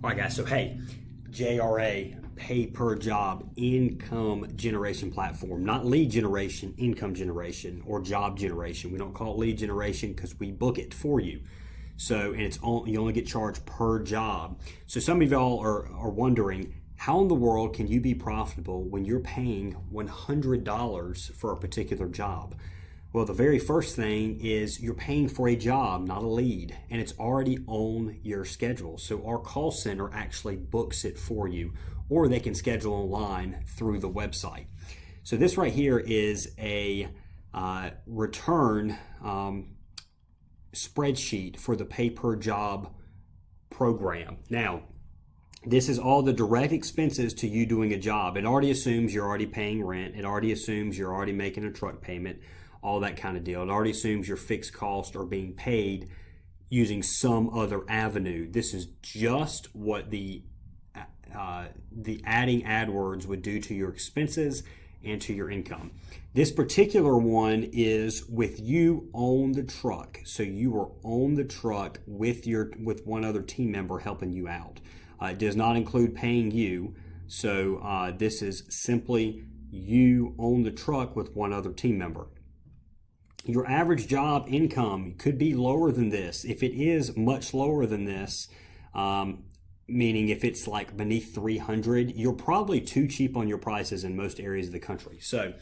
All right, guys. So, hey, JRA, pay per job income generation platform, not lead generation, income generation, or job generation. We don't call it lead generation because we book it for you. So, and you only get charged per job. So, some of y'all are wondering, how in the world can you be profitable when you're paying $100 for a particular job? Well, the very first thing is you're paying for a job, not a lead, and it's already on your schedule. So our call center actually books it for you, or they can schedule online through the website. So this right here is a return spreadsheet for the pay per job program. Now, this is all the direct expenses to you doing a job. It already assumes you're already paying rent. It already assumes you're already making a truck payment, all that kind of deal. It already assumes your fixed costs are being paid using some other avenue. This is just what the adding AdWords would do to your expenses and to your income. This particular one is with you on the truck. So you are on the truck with one other team member helping you out. It does not include paying you. So this is simply you on the truck with one other team member. Your average job income could be lower than this. If it is much lower than this, meaning if it's like beneath 300, you're probably too cheap on your prices in most areas of the country. So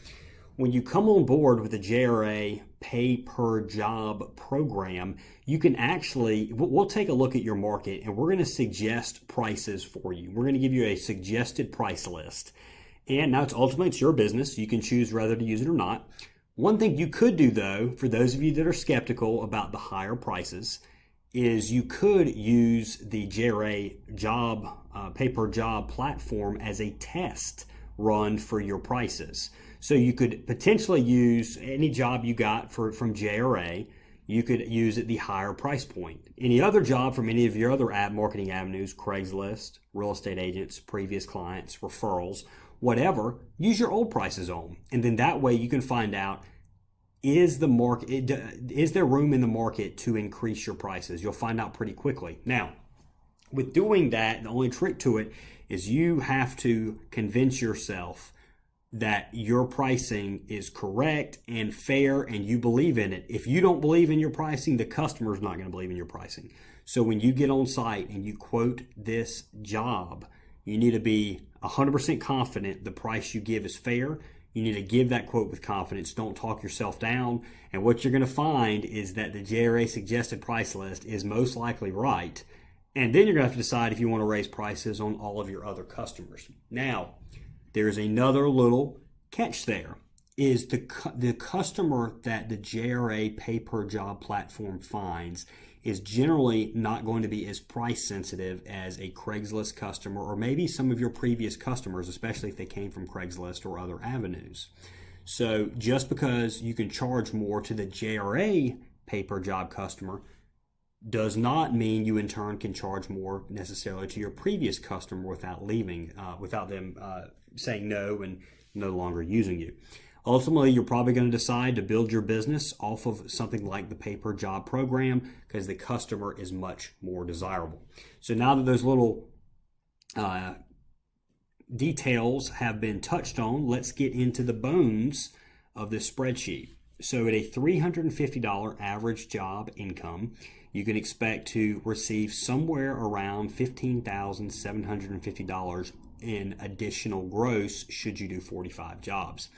when you come on board with the JRA pay per job program, you can actually, we'll take a look at your market and we're going to suggest prices for you. We're going to give you a suggested price list. And now it's your business. You can choose whether to use it or not. One thing you could do, though, for those of you that are skeptical about the higher prices, is you could use the JRA job pay per job platform as a test run for your prices. So you could potentially use any job you got from JRA. You could use at the higher price point. Any other job from any of your other marketing avenues, Craigslist, real estate agents, previous clients, referrals, whatever, use your old prices on. And then that way you can find out, is there room in the market to increase your prices? You'll find out pretty quickly. Now, with doing that, the only trick to it is you have to convince yourself that your pricing is correct and fair and you believe in it. If you don't believe in your pricing, the customer's not going to believe in your pricing. So when you get on site and you quote this job, you need to be 100% confident the price you give is fair. You need to give that quote with confidence. Don't talk yourself down. And what you're going to find is that the JRA suggested price list is most likely right. And then you're going to have to decide if you want to raise prices on all of your other customers. Now, there's another little catch there. Is the customer that the JRA pay per job platform finds is generally not going to be as price sensitive as a Craigslist customer or maybe some of your previous customers, especially if they came from Craigslist or other avenues. So just because you can charge more to the JRA pay per job customer does not mean you in turn can charge more necessarily to your previous customer without them saying no and no longer using you. Ultimately, you're probably going to decide to build your business off of something like the pay per job program because the customer is much more desirable. So now that those little details have been touched on, let's get into the bones of this spreadsheet. So at a $350 average job income, you can expect to receive somewhere around $15,750 in additional gross should you do 45 jobs.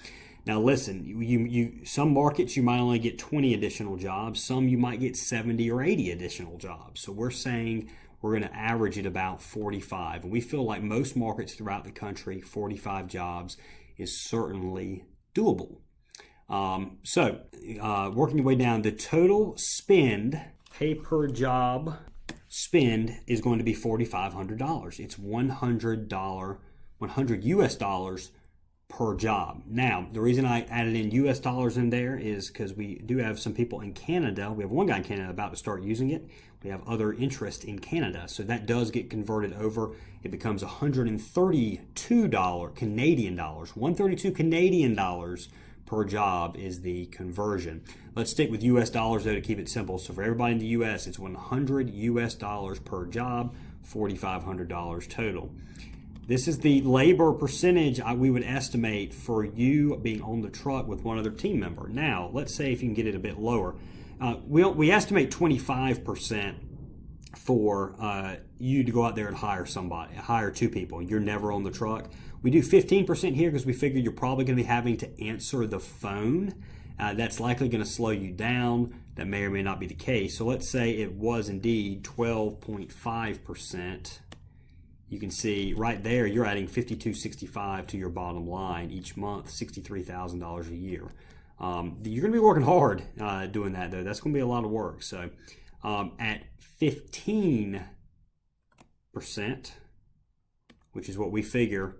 Now listen, some markets you might only get 20 additional jobs, some you might get 70 or 80 additional jobs. So we're saying we're going to average at about 45. And we feel like most markets throughout the country, 45 jobs is certainly doable. Working your way down, the total spend, pay per job spend is going to be $4,500. It's $100 US dollars per job. Now, the reason I added in US dollars in there is because we do have some people in Canada. We have one guy in Canada about to start using it. We have other interest in Canada. So that does get converted over. It becomes $132 Canadian dollars. $132 Canadian dollars per job is the conversion. Let's stick with US dollars though to keep it simple. So for everybody in the US, it's 100 US dollars per job $4,500 total. This is the labor percentage we would estimate for you being on the truck with one other team member. Now, let's say if you can get it a bit lower. We estimate 25% for you to go out there and hire two people. You're never on the truck. We do 15% here because we figure you're probably going to be having to answer the phone. That's likely going to slow you down. That may or may not be the case. So let's say it was indeed 12.5%. You can see right there you're adding $52.65 to your bottom line each month, $63,000 a year. You're going to be working hard doing that, though. That's going to be a lot of work. So at 15%, which is what we figure,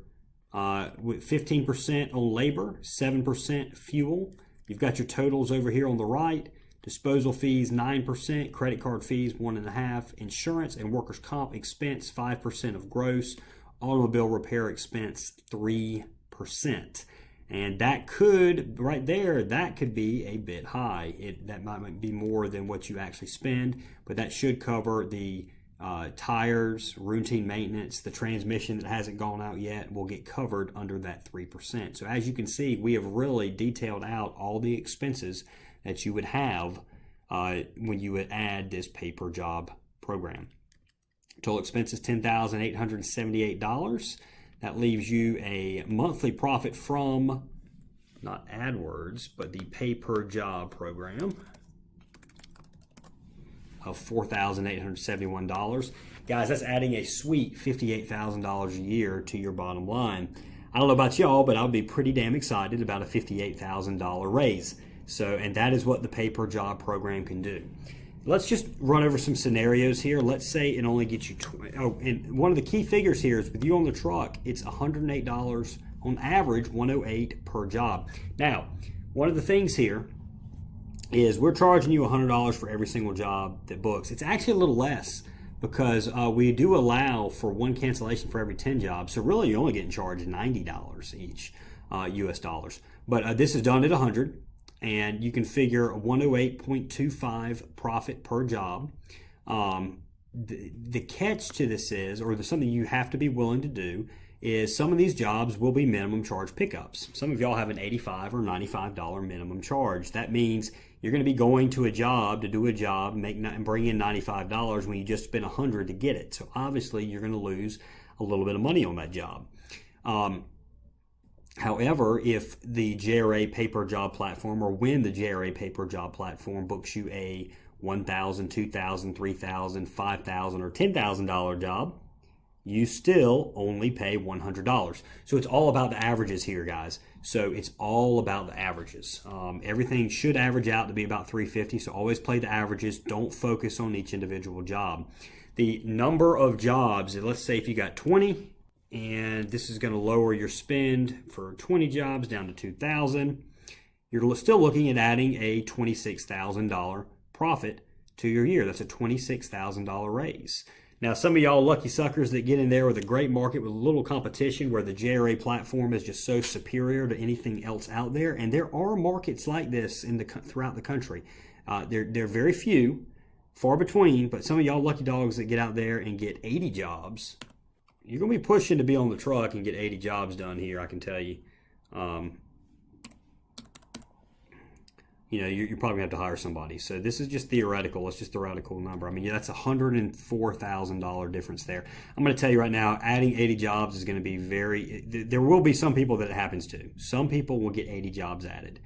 with 15% on labor, 7% fuel. You've got your totals over here on the right. Disposal fees 9%, credit card fees 1.5%, insurance and workers' comp expense 5% of gross, automobile repair expense 3%. And that could, right there, that could be a bit high. That might be more than what you actually spend, but that should cover the tires, routine maintenance, the transmission that hasn't gone out yet will get covered under that 3%. So as you can see, we have really detailed out all the expenses that you would have when you would add this pay-per-job program. Total expenses $10,878. That leaves you a monthly profit from, not AdWords, but the pay-per-job program of $4,871. Guys, that's adding a sweet $58,000 a year to your bottom line. I don't know about y'all, but I'll be pretty damn excited about a $58,000 raise. So, and that is what the pay-per-job program can do. Let's just run over some scenarios here. Let's say it only gets you, and one of the key figures here is with you on the truck, it's $108 on average, $108 per job. Now, one of the things here is we're charging you $100 for every single job that books. It's actually a little less because we do allow for one cancellation for every 10 jobs. So really you're only getting charged $90 each US dollars. But this is done at 100. And you can figure a 108.25 profit per job. The catch to this is, or something you have to be willing to do, is some of these jobs will be minimum charge pickups. Some of y'all have an $85 or $95 minimum charge. That means you're going to be going to a job to do a job and bring in $95 when you just spent $100 to get it. So obviously you're going to lose a little bit of money on that job. However, if the JRA pay-per-job platform, or when the JRA pay-per-job platform books you a $1,000, $2,000, $3,000, $5,000, or $10,000 job, you still only pay $100. So it's all about the averages here, guys. So it's all about the averages. Everything should average out to be about $350. So always play the averages. Don't focus on each individual job. The number of jobs, let's say if you got 20, and this is going to lower your spend for 20 jobs down to $2,000. You're still looking at adding a $26,000 profit to your year. That's a $26,000 raise. Now, some of y'all lucky suckers that get in there with a great market with a little competition where the JRA platform is just so superior to anything else out there, and there are markets like this throughout the country. They're very few, far between, but some of y'all lucky dogs that get out there and get 80 jobs, you're going to be pushing to be on the truck and get 80 jobs done here, I can tell you. You're probably going to have to hire somebody. So this is just theoretical. It's just a theoretical number. I mean, that's a $104,000 difference there. I'm going to tell you right now, adding 80 jobs is going to be there will be some people that it happens to. Some people will get 80 jobs added.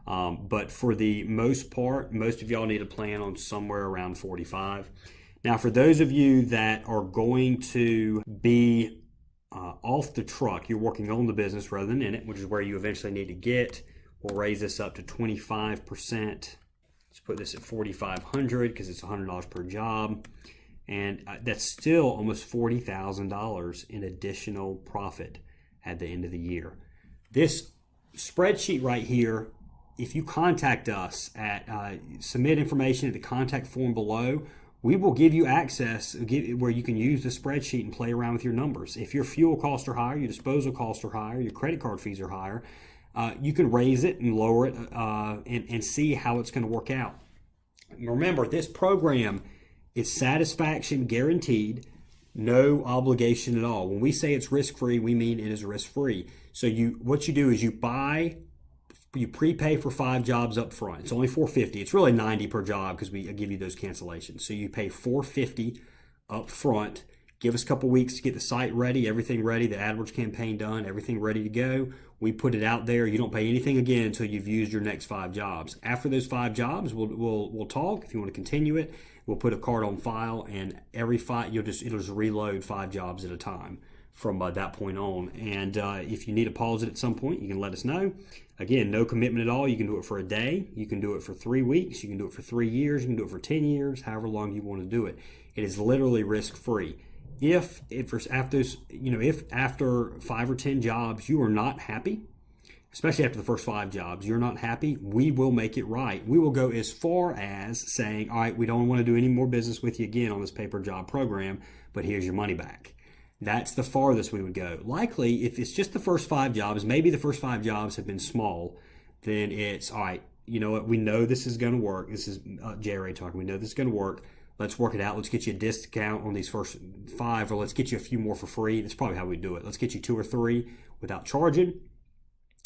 But for the most part, most of y'all need to plan on somewhere around 45. Now, for those of you that are going to be off the truck, you're working on the business rather than in it, which is where you eventually need to get. We'll raise this up to 25%. Let's put this at $4,500 because it's $100 per job. And that's still almost $40,000 in additional profit at the end of the year. This spreadsheet right here, if you contact us at submit information at the contact form below, we will give you access where you can use the spreadsheet and play around with your numbers. If your fuel costs are higher, your disposal costs are higher, your credit card fees are higher, you can raise it and lower it and see how it's going to work out. Remember, this program is satisfaction guaranteed. No obligation at all. When we say it's risk-free, we mean it is risk-free. So what you do is you prepay for 5 jobs up front. It's only $450. It's really $90 per job because we give you those cancellations. So you pay $450 up front. Give us a couple weeks to get the site ready, everything ready, the AdWords campaign done, everything ready to go. We put it out there. You don't pay anything again until you've used your next 5 jobs. After those 5 jobs, we'll talk. If you want to continue it, we'll put a card on file, and every 5 it'll just reload 5 jobs at a time from that point on. And if you need to pause it at some point, you can let us know. Again, no commitment at all. You can do it for a day. You can do it for 3 weeks. You can do it for 3 years. You can do it for 10 years, however long you want to do it. It is literally risk-free. If after 5 or 10 jobs you are not happy, especially after the first 5 jobs, you're not happy, we will make it right. We will go as far as saying, all right, we don't want to do any more business with you again on this pay-per-job program, but here's your money back. That's the farthest we would go. Likely, if it's just the first 5 jobs, maybe the first 5 jobs have been small, then it's, all right, you know what, we know this is going to work. This is JRA talking. We know this is going to work. Let's work it out. Let's get you a discount on these first 5, or let's get you a few more for free. That's probably how we do it. Let's get you 2 or 3 without charging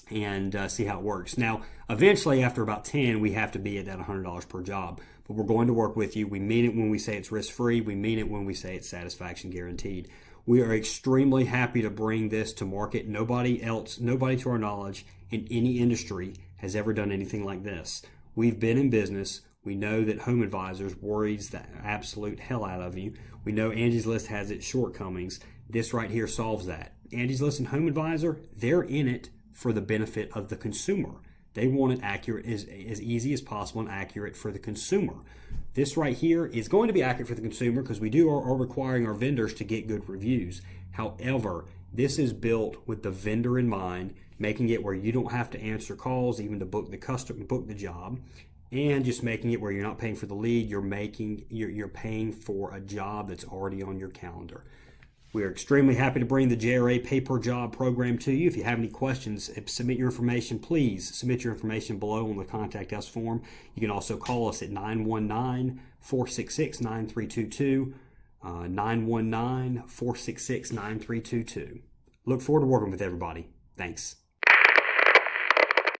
and see how it works. Now, eventually, after about 10, we have to be at that $100 per job. But we're going to work with you. We mean it when we say it's risk-free. We mean it when we say it's satisfaction guaranteed. We are extremely happy to bring this to market. Nobody to our knowledge in any industry has ever done anything like this. We've been in business. We know that Home Advisors worries the absolute hell out of you. We know Angie's List has its shortcomings. This right here solves that. Angie's List and Home Advisor, they're in it for the benefit of the consumer. They want it accurate, as easy as possible and accurate for the consumer. This right here is going to be accurate for the consumer because we are requiring our vendors to get good reviews. However, this is built with the vendor in mind, making it where you don't have to answer calls even to book the job. And just making it where you're not paying for the lead, you're paying for a job that's already on your calendar. We are extremely happy to bring the JRA pay-per-job program to you. If you have any questions, submit your information. Please submit your information below on the Contact Us form. You can also call us at 919-466-9322, 919-466-9322. Look forward to working with everybody. Thanks.